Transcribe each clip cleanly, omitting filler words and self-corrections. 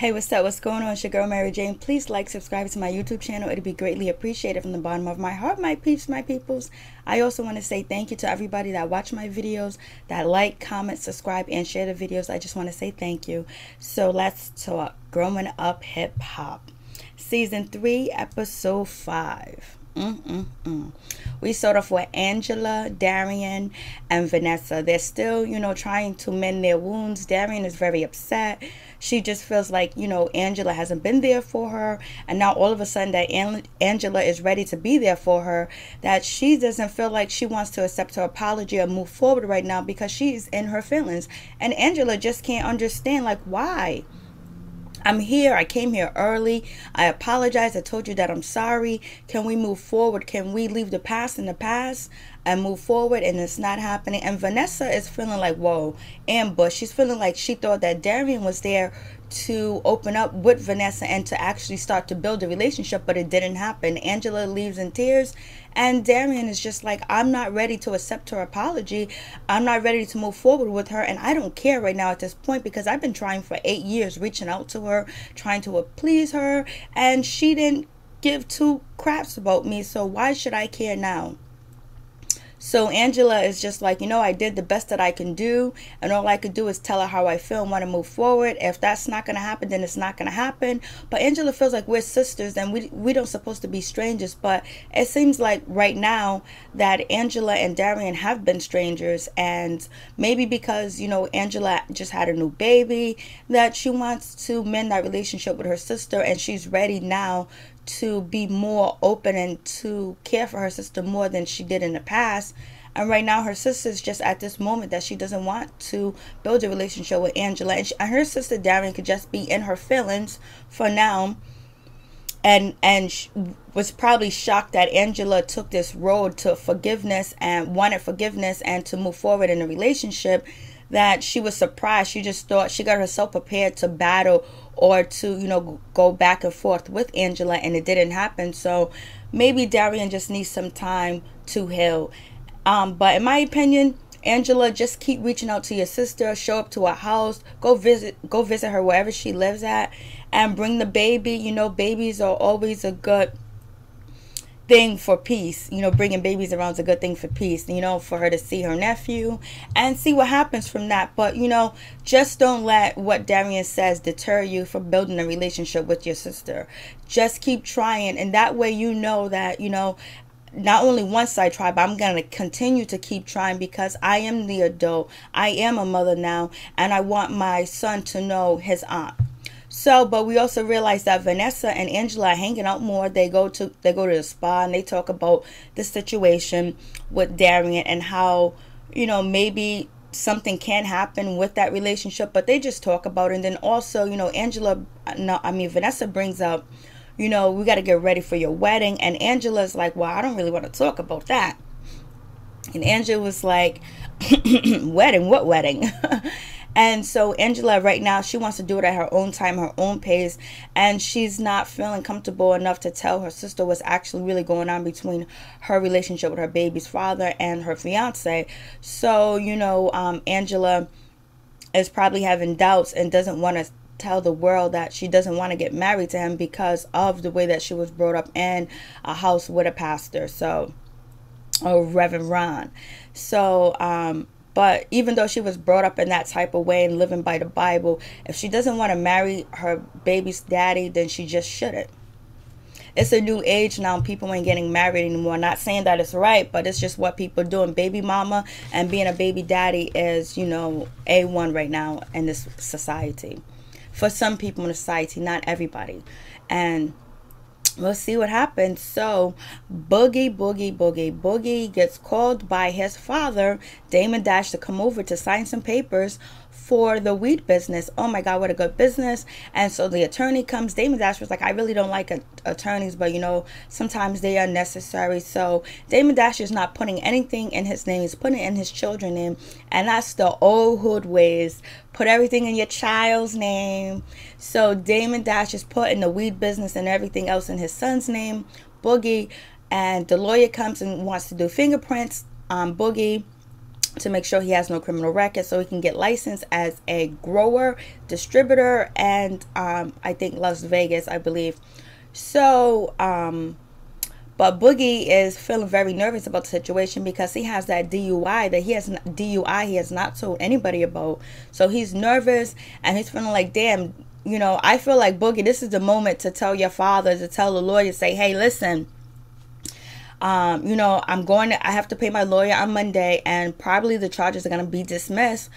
Hey, what's up? What's going on? It's your girl, Mary Jane. Please like, subscribe to my YouTube channel. It'd be greatly appreciated from the bottom of my heart, my peeps, my peoples. I also want to say thank you to everybody that watch my videos, that like, comment, subscribe, and share the videos. I just want to say thank you. So let's talk Growing Up Hip Hop. Season 3, Episode 5. We start off with Angela, Darian, and Vanessa. They're still, trying to mend their wounds. Darian is very upset. She just feels like, Angela hasn't been there for her. And now all of a sudden that Angela is ready to be there for her, that she doesn't feel like she wants to accept her apology or move forward right now because she's in her feelings. And Angela just can't understand, like, why? I'm here. I came here early. I apologize. I told you that I'm sorry. Can we move forward? Can we leave the past in the past and move forward? And it's not happening. And Vanessa is feeling like, whoa, ambush. She's feeling like she thought that Darian was there to open up with Vanessa and to actually start to build a relationship, but it didn't happen. Angela leaves in tears, and Darian is just like, I'm not ready to accept her apology. I'm not ready to move forward with her, and I don't care right now at this point because I've been trying for 8 years, reaching out to her, trying to please her, and she didn't give two craps about me, so why should I care now? So Angela is just like, I did the best that I can do, and all I could do is tell her how I feel and want to move forward. If that's not going to happen, then it's not going to happen. But Angela feels like we're sisters and we don't supposed to be strangers. But it seems like right now that Angela and Darian have been strangers, and maybe because, Angela just had a new baby, that she wants to mend that relationship with her sister, and she's ready now to be more open and to care for her sister more than she did in the past. And right now her sister's just at this moment that she doesn't want to build a relationship with Angela, and her sister Darian could just be in her feelings for now, and was probably shocked that Angela took this road to forgiveness and wanted forgiveness and to move forward in a relationship, that she was surprised. She just thought she got herself prepared to battle or to, go back and forth with Angela, and it didn't happen. So maybe Darian just needs some time to heal. But in my opinion, Angela, just keep reaching out to your sister, show up to her house, go visit her wherever she lives at, and bring the baby. Babies are always a good thing for peace. Bringing babies around is a good thing for peace, for her to see her nephew and see what happens from that. But just don't let what Darian says deter you from building a relationship with your sister. Just keep trying, and that way that not only once I try, but I'm going to continue to keep trying, because I am the adult. I am a mother now, and I want my son to know his aunt. So, but we also realize that Vanessa and Angela are hanging out more. They go to the spa, and they talk about the situation with Darian and how, maybe something can happen with that relationship, but they just talk about it. And then also, Vanessa brings up, we got to get ready for your wedding. And Angela's like, well, I don't really want to talk about that. And Angela was like, wedding? What wedding? And so Angela right now, she wants to do it at her own time, her own pace, and she's not feeling comfortable enough to tell her sister what's actually really going on between her relationship with her baby's father and her fiance. So, Angela is probably having doubts and doesn't want to tell the world that she doesn't want to get married to him because of the way that she was brought up in a house with a pastor, or Reverend Ron. So, but even though she was brought up in that type of way and living by the Bible, if she doesn't want to marry her baby's daddy, then she just shouldn't. It's a new age now. People ain't getting married anymore. Not saying that it's right, but it's just what people do. And baby mama and being a baby daddy is, A1 right now in this society. For some people in the society, not everybody. And we'll see what happens. So Boogie gets called by his father, Damon Dash, to come over to sign some papers for the weed business. Oh my God, what a good business. And so the attorney comes. Damon Dash was like, I really don't like attorneys, but sometimes they are necessary. So Damon Dash is not putting anything in his name. He's putting it in his children's name. And that's the old hood ways. Put everything in your child's name. So Damon Dash is putting the weed business and everything else in his son's name, Boogie. And the lawyer comes and wants to do fingerprints on Boogie. to make sure he has no criminal record, so he can get licensed as a grower, distributor, and I think Las Vegas, I believe. So but Boogie is feeling very nervous about the situation because he has that DUI that he has not told anybody about. So he's nervous and he's feeling like, damn, you know, I feel like, Boogie, this is the moment to tell your father, to tell the lawyer, say, hey, listen, you know, I have to pay my lawyer on Monday, and probably the charges are going to be dismissed.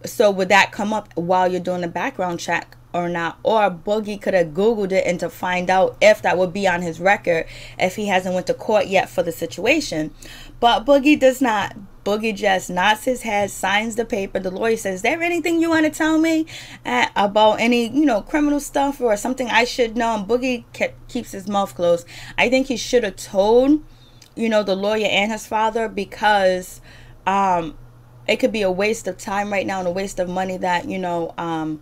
So would that come up while you're doing the background check or not? Or Boogie could have Googled it and to find out if that would be on his record if he hasn't went to court yet for the situation. But Boogie does not. Boogie just nods his head, signs the paper. The lawyer says, is there anything you want to tell me about any, you know, criminal stuff or something I should know? And Boogie keeps his mouth closed. I think he should have told, you know, the lawyer and his father, because it could be a waste of time right now and a waste of money that, you know,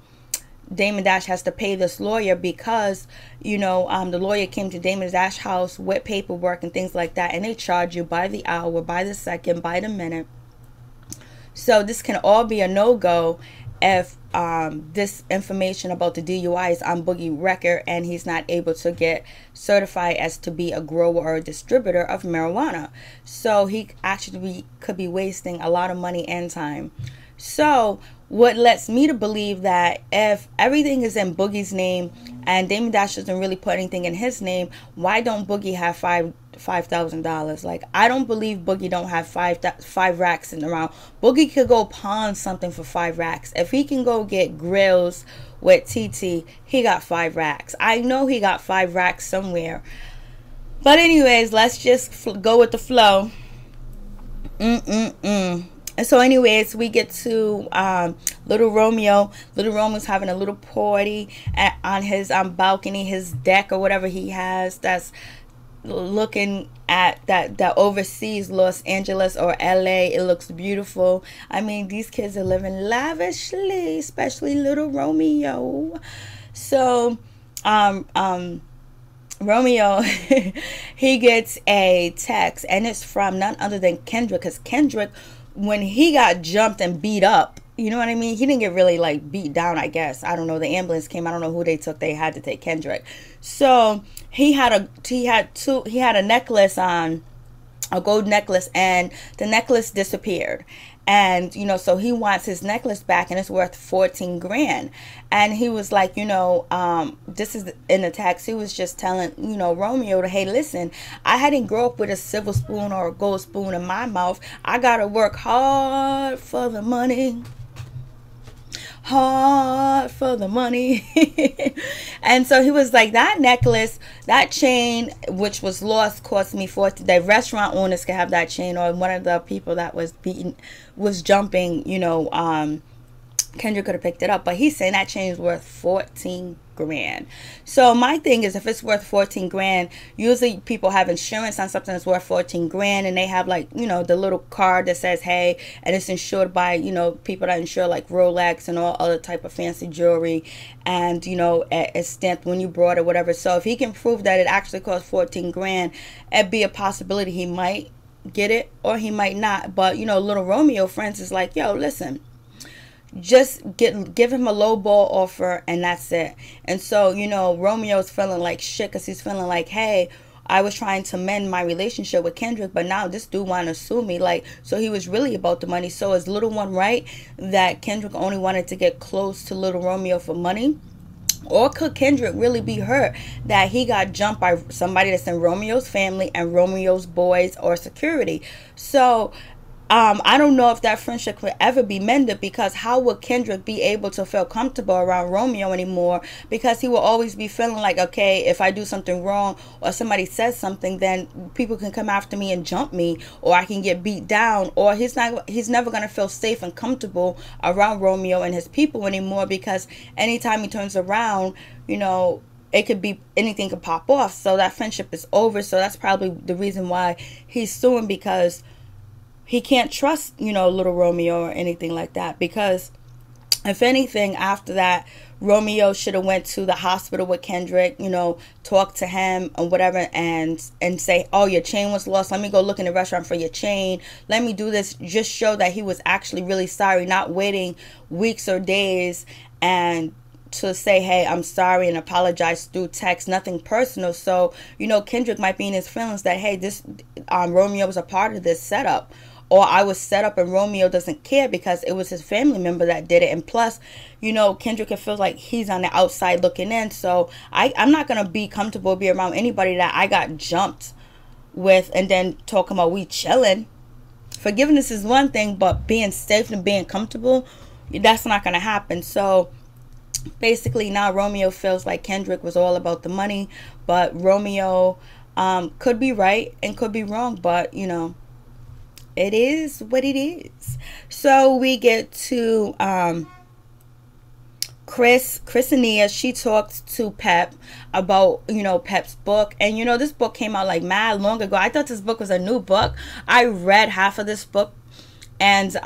Damon Dash has to pay this lawyer, because, you know, the lawyer came to Damon Dash's house with paperwork and things like that, and they charge you by the hour, by the second, by the minute. So this can all be a no-go if this information about the DUI is on Boogie record and he's not able to get certified as to be a grower or a distributor of marijuana. So he actually could be wasting a lot of money and time. So what lets me to believe that if everything is in Boogie's name and Damon Dash doesn't really put anything in his name, why don't Boogie have $5,000? Like, I don't believe Boogie don't have five racks in around. Boogie could go pawn something for 5 racks. If he can go get grills with TT, he got 5 racks. I know he got 5 racks somewhere. But anyways, let's just go with the flow. And so anyways, we get to little Romeo. Little Romeo's having a little party on his balcony, his deck or whatever he has, that's looking at that overseas Los Angeles or LA. It looks beautiful. I mean, these kids are living lavishly, especially little Romeo. So Romeo, he gets a text, and it's from none other than Kendrick, because Kendrick, when he got jumped and beat up, you know what I mean? He didn't get really like beat down, I guess. I don't know. The ambulance came. I don't know who they took. They had to take Kendrick. So he had a necklace on, a gold necklace, and the necklace disappeared. And, you know, so he wants his necklace back, and it's worth 14 grand. And he was like, you know, this is in the text. He was just telling, you know, Romeo to, hey, listen, I hadn't grown up with a silver spoon or a gold spoon in my mouth. I got to work hard for the money. Hard for the money. And so he was like, that necklace, that chain, which was lost, cost me 40. The restaurant owners could have that chain, or one of the people that was jumping, you know, Kendrick could have picked it up. But he's saying that chain is worth 14 grand. So my thing is, if it's worth 14 grand, usually people have insurance on something that's worth 14 grand, and they have, like, you know, the little card that says, hey, and it's insured by, you know, people that insure like Rolex and all other type of fancy jewelry, and, you know, it's stamped when you brought it, whatever. So if he can prove that it actually cost 14 grand, it'd be a possibility he might get it or he might not. But, you know, little Romeo friends is like, yo, listen, just give him a low ball offer, and that's it. And so, you know, Romeo's feeling like shit, because he's feeling like, hey, I was trying to mend my relationship with Kendrick, but now this dude want to sue me. Like, so he was really about the money. So is little one right that Kendrick only wanted to get close to little Romeo for money? Or could Kendrick really be hurt that he got jumped by somebody that's in Romeo's family and Romeo's boys or security? So I don't know if that friendship could ever be mended, because how would Kendrick be able to feel comfortable around Romeo anymore? Because he will always be feeling like, okay, if I do something wrong or somebody says something, then people can come after me and jump me, or I can get beat down, or he's never going to feel safe and comfortable around Romeo and his people anymore, because anytime he turns around, you know, it could be, anything could pop off. So that friendship is over. So that's probably the reason why he's suing, because he can't trust, you know, little Romeo or anything like that. Because if anything, after that, Romeo should have went to the hospital with Kendrick, you know, talk to him and whatever, and say, oh, your chain was lost, let me go look in the restaurant for your chain, let me do this. Just show that he was actually really sorry, not waiting weeks or days and to say, hey, I'm sorry, and apologize through text, nothing personal. So, you know, Kendrick might be in his feelings that, hey, this Romeo was a part of this setup, or I was set up and Romeo doesn't care because it was his family member that did it. And plus, you know, Kendrick can feel like he's on the outside looking in. So I'm not going to be comfortable be around anybody that I got jumped with and then talking about we chilling. Forgiveness is one thing, but being safe and being comfortable, that's not going to happen. So basically now Romeo feels like Kendrick was all about the money, but Romeo could be right and could be wrong, but you know, it is what it is. So we get to Chris and Nia. She talked to Pep about, you know, Pep's book. And, you know, this book came out like mad long ago. I thought this book was a new book. I read half of this book and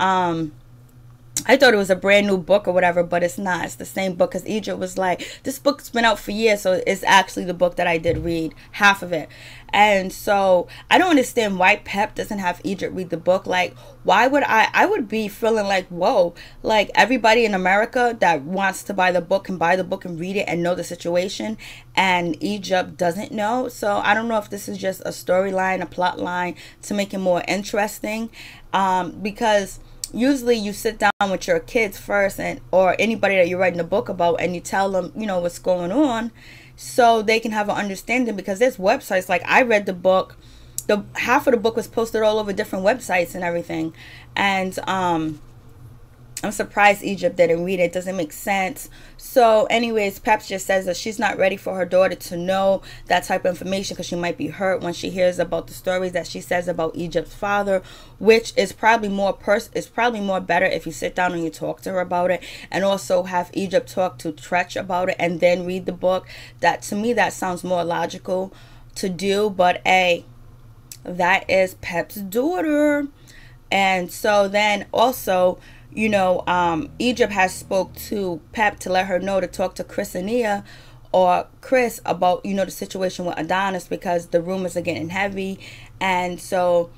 I thought it was a brand new book or whatever, but it's not. It's the same book, because Egypt was like, this book's been out for years, so it's actually the book that I did read, half of it. And so I don't understand why Pep doesn't have Egypt read the book. Like, why would I would be feeling like, whoa, like everybody in America that wants to buy the book can buy the book and read it and know the situation, and Egypt doesn't know. So I don't know if this is just a storyline, a plot line to make it more interesting, because usually you sit down with your kids first, and or anybody that you're writing a book about, and you tell them, you know, what's going on, so they can have an understanding. Because there's websites, like I read the book, the half of the book was posted all over different websites and everything, and I'm surprised Egypt didn't read it. It doesn't make sense. So anyways, Pep just says that she's not ready for her daughter to know that type of information, because she might be hurt when she hears about the stories that she says about Egypt's father, which is probably more better if you sit down and you talk to her about it, and also have Egypt talk to Tretch about it and then read the book. That, to me, that sounds more logical to do. But hey, that is Pep's daughter. And so then also, you know, Egypt has spoke to Pep to let her know to talk to Chris and Nia, or Chris, about, you know, the situation with Adonis, because the rumors are getting heavy. And so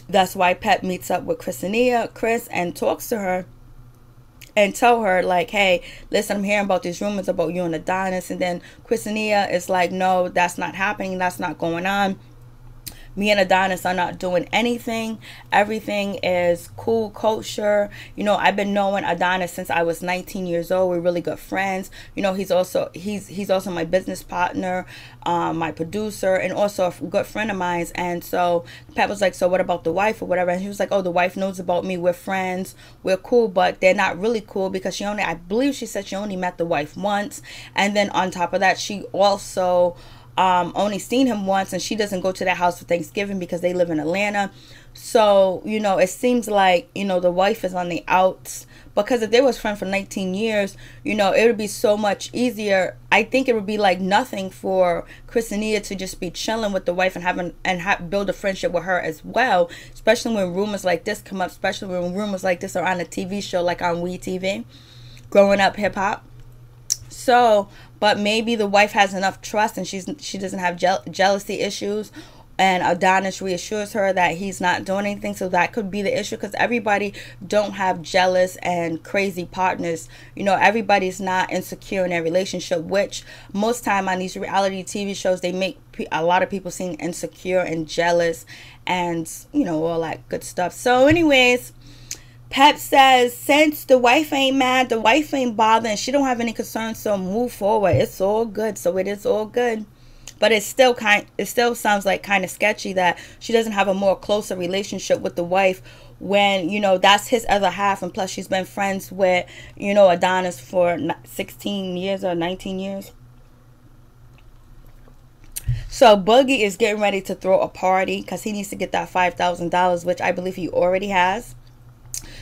that's why Pep meets up with Chris and talks to her and tell her, like, hey, listen, I'm hearing about these rumors about you and Adonis. And then Chris and Nia is like, no, that's not happening, that's not going on. Me and Adonis are not doing anything. Everything is cool, kosher. You know, I've been knowing Adonis since I was 19 years old. We're really good friends. You know, he's also my business partner, my producer, and also a good friend of mine. And so Pat was like, so what about the wife or whatever? And he was like, oh, the wife knows about me. We're friends. We're cool, but they're not really cool, because I believe she said she only met the wife once. And then on top of that, she also only seen him once, and she doesn't go to that house for Thanksgiving because they live in Atlanta. So, you know, it seems like, you know, the wife is on the outs, because if they was friends for 19 years, you know, it would be so much easier. I think it would be like nothing for Chris and Nia to just be chilling with the wife and build a friendship with her as well, especially when rumors like this come up, especially when rumors like this are on a TV show like on WeTV, Growing Up Hip Hop. So, but maybe the wife has enough trust and she doesn't have jealousy issues, and Adonis reassures her that he's not doing anything. So that could be the issue, because everybody don't have jealous and crazy partners. You know, everybody's not insecure in their relationship, which most time on these reality TV shows, they make a lot of people seem insecure and jealous and, you know, all that good stuff. So anyways, Pep says, since the wife ain't mad, the wife ain't bothering, she don't have any concerns, so move forward. It's all good. So it is all good. But it still sounds like kind of sketchy that she doesn't have a more closer relationship with the wife, when, you know, that's his other half, and plus she's been friends with, you know, Adonis for 16 years or 19 years. So Boogie is getting ready to throw a party, because he needs to get that $5,000, which I believe he already has.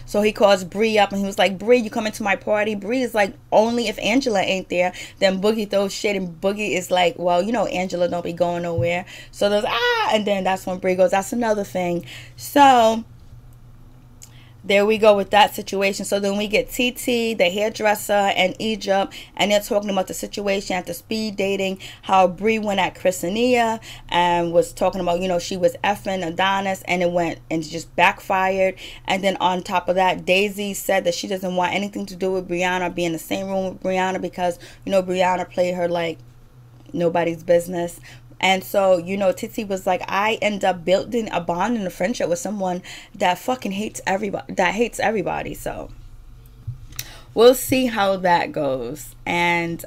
So he calls Bree up, and he was like, Bree, you coming to my party? Bree is like, only if Angela ain't there. Then Boogie throws shit, and Boogie is like, well, you know, Angela don't be going nowhere. So there's, and then that's when Bree goes, that's another thing. So there we go with that situation. So then we get TT, the hairdresser, and Egypt, and they're talking about the situation after speed dating, how Bree went at Chrisania and was talking about, you know, she was effing Adonis, and it went and just backfired. And then on top of that, Daisy said that she doesn't want anything to do with Brianna, be in the same room with Brianna, because, you know, Brianna played her like nobody's business. And so, you know, Titsy was like, I end up building a bond and a friendship with someone that fucking hates everybody. So we'll see how that goes. And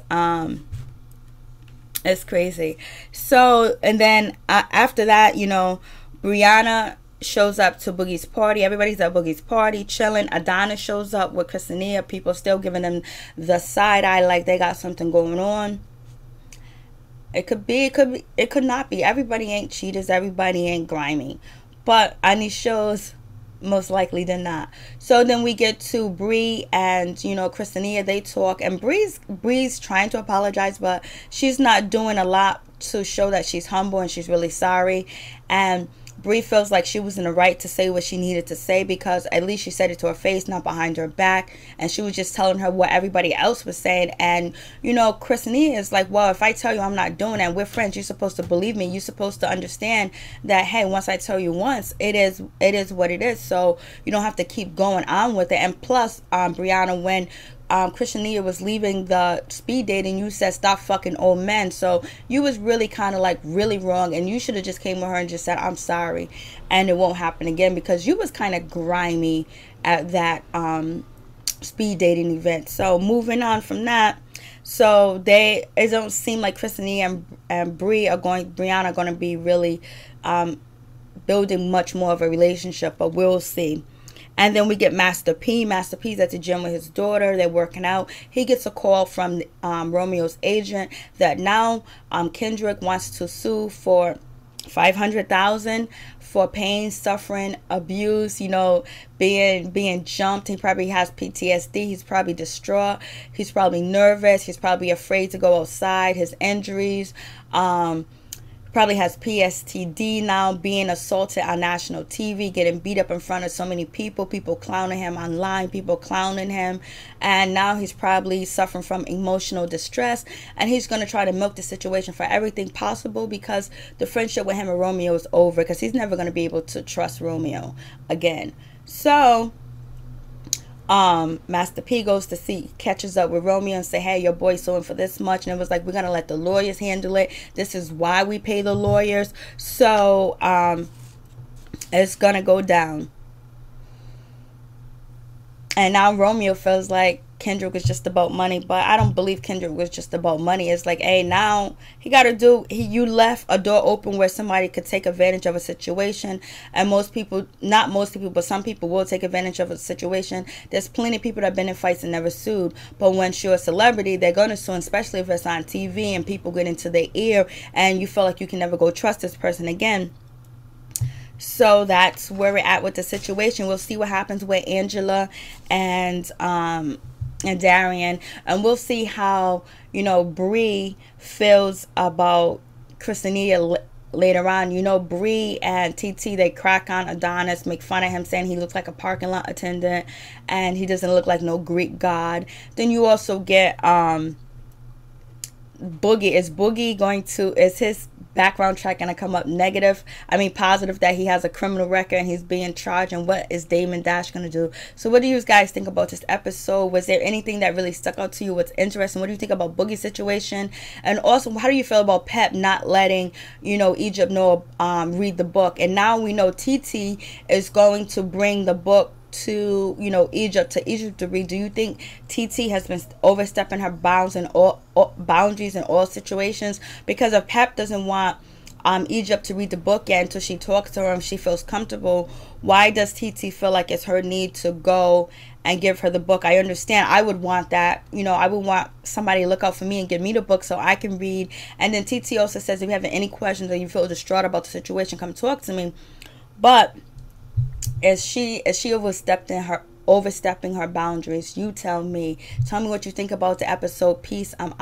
it's crazy. So, and then after that, you know, Brianna shows up to Boogie's party. Everybody's at Boogie's party chilling. Adonis shows up with Christina. People still giving them the side eye like they got something going on. It could be, it could not be. Everybody ain't cheaters. Everybody ain't grimy. But on these shows, most likely they're not. So then we get to Bree and, you know, Christina. They talk, and Bree's trying to apologize, but she's not doing a lot to show that she's humble and she's really sorry. And Bree feels like she was in the right to say what she needed to say, because at least she said it to her face, not behind her back. And she was just telling her what everybody else was saying. And, you know, Christina is like, well, if I tell you I'm not doing that, we're friends, you're supposed to believe me. You're supposed to understand that, hey, once I tell you once, it is what it is. So you don't have to keep going on with it. And plus, Brianna, when Christina was leaving the speed dating, you said stop fucking old men. So you was really kind of like really wrong, and you should have just came with her and just said I'm sorry, and it won't happen again, because you was kind of grimy at that speed dating event. So moving on from that, so it don't seem like Christina and Brianna are going to be really building much more of a relationship, but we'll see. And then we get Master P. Master P's at the gym with his daughter. They're working out. He gets a call from Romeo's agent that now Kendrick wants to sue for $500,000 for pain, suffering, abuse, you know, being jumped. He probably has PTSD. He's probably distraught. He's probably nervous. He's probably afraid to go outside. His injuries. Probably has PSTD now, being assaulted on national TV, getting beat up in front of so many people clowning him online, people clowning him, and now he's probably suffering from emotional distress, and he's going to try to milk the situation for everything possible, because the friendship with him and Romeo is over, because he's never going to be able to trust Romeo again. So Master P goes to catches up with Romeo and say, hey, your boy's suing for this much, and it was like, we're gonna let the lawyers handle it. This is why we pay the lawyers. So it's gonna go down. And now Romeo feels like Kendrick was just about money, but I don't believe Kendrick was just about money. It's like, hey, now he got to do, you left a door open where somebody could take advantage of a situation, and most people, not most people, but some people will take advantage of a situation. There's plenty of people that have been in fights and never sued, but once you're a celebrity, they're going to sue, especially if it's on TV and people get into their ear and you feel like you can never go trust this person again. So that's where we're at with the situation. We'll see what happens with Angela and Darian, and we'll see how, you know, Bree feels about Christina later on. You know, Bree and TT, they crack on Adonis, make fun of him, saying he looks like a parking lot attendant and he doesn't look like no Greek god. Then you also get Boogie. Is his background check gonna come up positive, that he has a criminal record and he's being charged? And what is Damon Dash gonna do? So what do you guys think about this episode? Was there anything that really stuck out to you? What's interesting? What do you think about Boogie's situation? And also, how do you feel about Pep not letting, you know, Egypt know, read the book? And now we know TT is going to bring the book to, you know, Egypt to read. Do you think TT has been overstepping her boundaries in all situations? Because if Pep doesn't want Egypt to read the book yet until she talks to her and she feels comfortable, why does TT feel like it's her need to go and give her the book? I understand. I would want that. You know, I would want somebody to look out for me and give me the book so I can read. And then TT also says, if you have any questions or you feel distraught about the situation, come talk to me. But is she overstepping her boundaries? You tell me. Tell me what you think about the episode. Peace. I'm